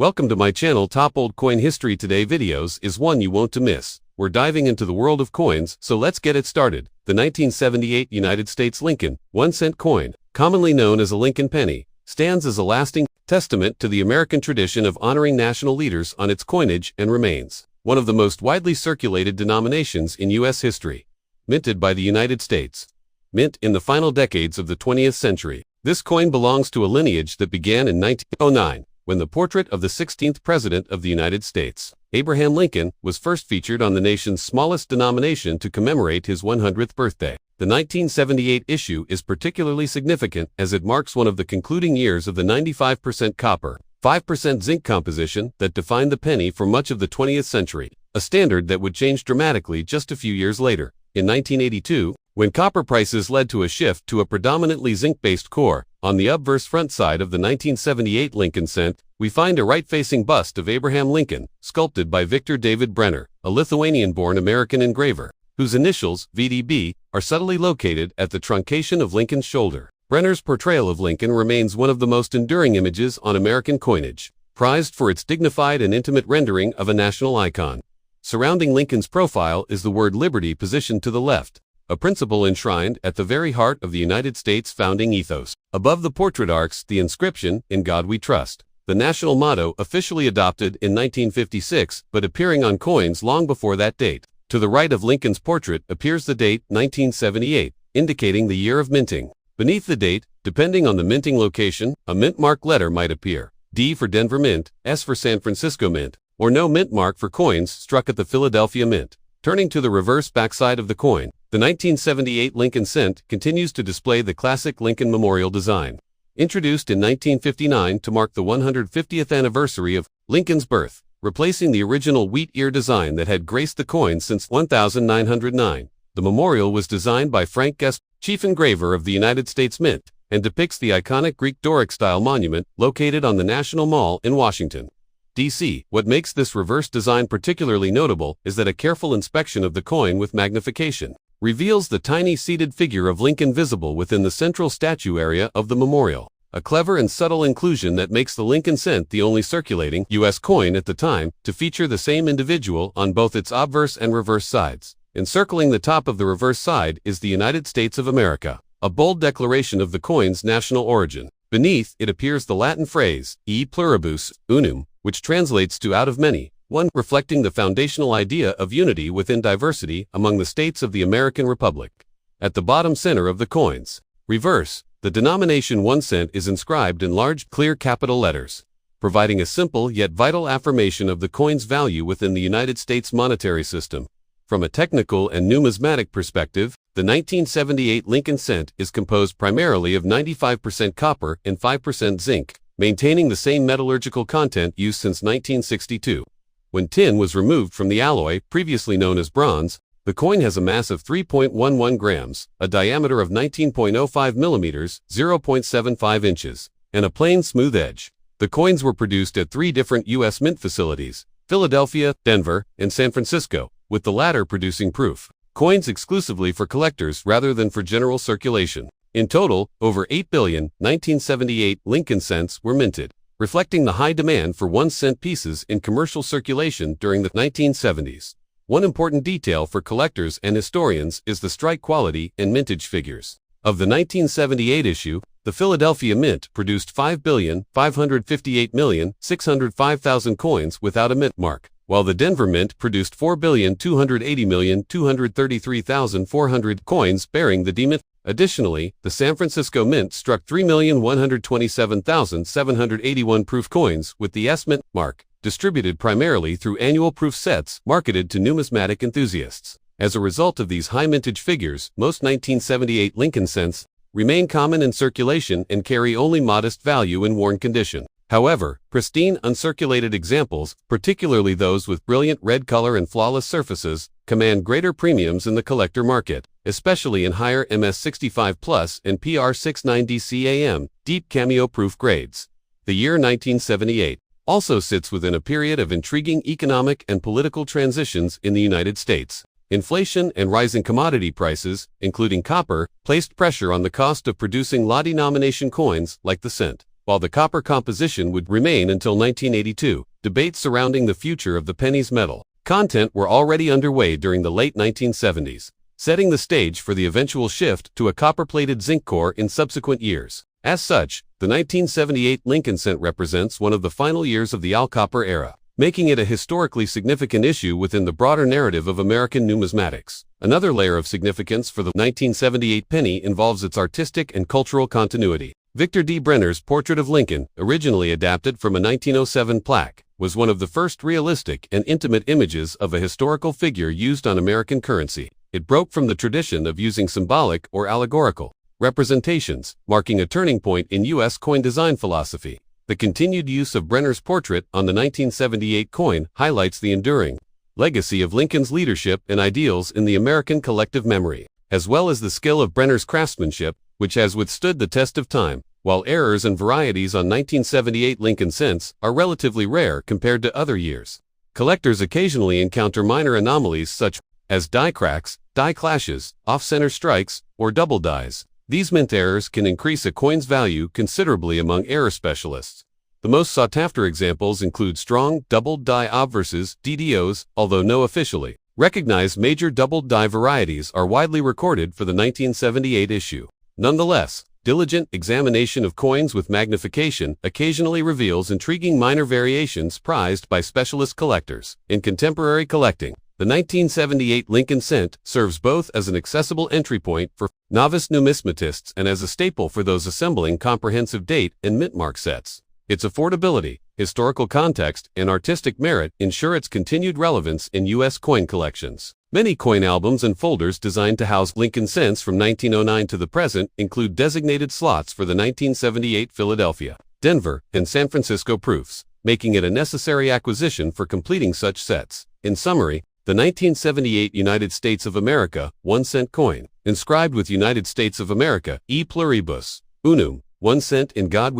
Welcome to my channel. Top Old Coin History. Today videos is one you won't miss. We're diving into the world of coins, so let's get it started. The 1978 United States Lincoln 1-cent coin, commonly known as a Lincoln penny, stands as a lasting testament to the American tradition of honoring national leaders on its coinage and remains one of the most widely circulated denominations in U.S. history. Minted by the United States. Mint in the final decades of the 20th century. This coin belongs to a lineage that began in 1909, when the portrait of the 16th President of the United States, Abraham Lincoln, was first featured on the nation's smallest denomination to commemorate his 100th birthday. The 1978 issue is particularly significant as it marks one of the concluding years of the 95% copper, 5% zinc composition that defined the penny for much of the 20th century, a standard that would change dramatically just a few years later. In 1982, when copper prices led to a shift to a predominantly zinc-based core, on the obverse front side of the 1978 Lincoln cent, we find a right-facing bust of Abraham Lincoln, sculpted by Victor David Brenner, a Lithuanian-born American engraver, whose initials, VDB, are subtly located at the truncation of Lincoln's shoulder. Brenner's portrayal of Lincoln remains one of the most enduring images on American coinage, prized for its dignified and intimate rendering of a national icon. Surrounding Lincoln's profile is the word liberty positioned to the left, a principle enshrined at the very heart of the United States founding ethos. Above the portrait arcs the inscription, "In God We Trust," the national motto officially adopted in 1956 but appearing on coins long before that date. To the right of Lincoln's portrait appears the date 1978, indicating the year of minting. Beneath the date, depending on the minting location, a mint mark letter might appear, D for Denver Mint, S for San Francisco Mint, or no mint mark for coins struck at the Philadelphia Mint. Turning to the reverse backside of the coin, the 1978 Lincoln cent continues to display the classic Lincoln memorial design. Introduced in 1959 to mark the 150th anniversary of Lincoln's birth, replacing the original wheat ear design that had graced the coin since 1909. The memorial was designed by Frank Guest, chief engraver of the United States Mint, and depicts the iconic Greek Doric-style monument located on the National Mall in Washington, D.C. What makes this reverse design particularly notable is that a careful inspection of the coin with magnification reveals the tiny seated figure of Lincoln visible within the central statue area of the memorial, a clever and subtle inclusion that makes the Lincoln cent the only circulating U.S. coin at the time to feature the same individual on both its obverse and reverse sides. Encircling the top of the reverse side is the United States of America, a bold declaration of the coin's national origin. Beneath it appears the Latin phrase, e pluribus unum, which translates to out of many, one, reflecting the foundational idea of unity within diversity among the states of the American Republic. At the bottom center of the coin's reverse, the denomination 1 cent is inscribed in large, clear capital letters, providing a simple yet vital affirmation of the coin's value within the United States monetary system. From a technical and numismatic perspective, the 1978 Lincoln cent is composed primarily of 95% copper and 5% zinc, maintaining the same metallurgical content used since 1962. When tin was removed from the alloy, previously known as bronze, the coin has a mass of 3.11 grams, a diameter of 19.05 millimeters, 0.75 inches, and a plain smooth edge. The coins were produced at 3 different U.S. mint facilities, Philadelphia, Denver, and San Francisco, with the latter producing proof coins exclusively for collectors rather than for general circulation. In total, over 8 billion 1978 Lincoln cents were minted, reflecting the high demand for 1-cent pieces in commercial circulation during the 1970s. One important detail for collectors and historians is the strike quality and mintage figures. Of the 1978 issue, the Philadelphia Mint produced 5,558,605,000 coins without a mint mark, while the Denver Mint produced 4,280,233,400 coins bearing the D-mint. Additionally, the San Francisco Mint struck 3,127,781 proof coins with the S-Mint mark, distributed primarily through annual proof sets marketed to numismatic enthusiasts. As a result of these high mintage figures, most 1978 Lincoln cents remain common in circulation and carry only modest value in worn condition. However, pristine uncirculated examples, particularly those with brilliant red color and flawless surfaces, command greater premiums in the collector market, especially in higher MS65 Plus and PR69DCAM, deep cameo-proof grades. The year 1978 also sits within a period of intriguing economic and political transitions in the United States. Inflation and rising commodity prices, including copper, placed pressure on the cost of producing law denomination coins like the cent. while the copper composition would remain until 1982. Debates surrounding the future of the penny's metal content were already underway during the late 1970s, setting the stage for the eventual shift to a copper-plated zinc core in subsequent years. As such, the 1978 Lincoln cent represents one of the final years of the all-copper era, making it a historically significant issue within the broader narrative of American numismatics. Another layer of significance for the 1978 penny involves its artistic and cultural continuity. Victor D. Brenner's portrait of Lincoln, originally adapted from a 1907 plaque, was one of the first realistic and intimate images of a historical figure used on American currency. It broke from the tradition of using symbolic or allegorical representations, marking a turning point in U.S. coin design philosophy. The continued use of Brenner's portrait on the 1978 coin highlights the enduring legacy of Lincoln's leadership and ideals in the American collective memory, as well as the skill of Brenner's craftsmanship, which has withstood the test of time. While errors and varieties on 1978 Lincoln cents are relatively rare compared to other years, collectors occasionally encounter minor anomalies such as die cracks, die clashes, off-center strikes, or double dies. These mint errors can increase a coin's value considerably among error specialists. The most sought-after examples include strong doubled die obverses, DDOs, although no officially recognized major doubled die varieties are widely recorded for the 1978 issue. Nonetheless, diligent examination of coins with magnification occasionally reveals intriguing minor variations prized by specialist collectors. In contemporary collecting, the 1978 Lincoln cent serves both as an accessible entry point for novice numismatists and as a staple for those assembling comprehensive date and mint mark sets. Its affordability, historical context, and artistic merit ensure its continued relevance in U.S. coin collections. Many coin albums and folders designed to house Lincoln cents from 1909 to the present include designated slots for the 1978 Philadelphia, Denver, and San Francisco proofs, making it a necessary acquisition for completing such sets. In summary, the 1978 United States of America 1 cent coin, inscribed with United States of America, e pluribus unum, 1 cent in God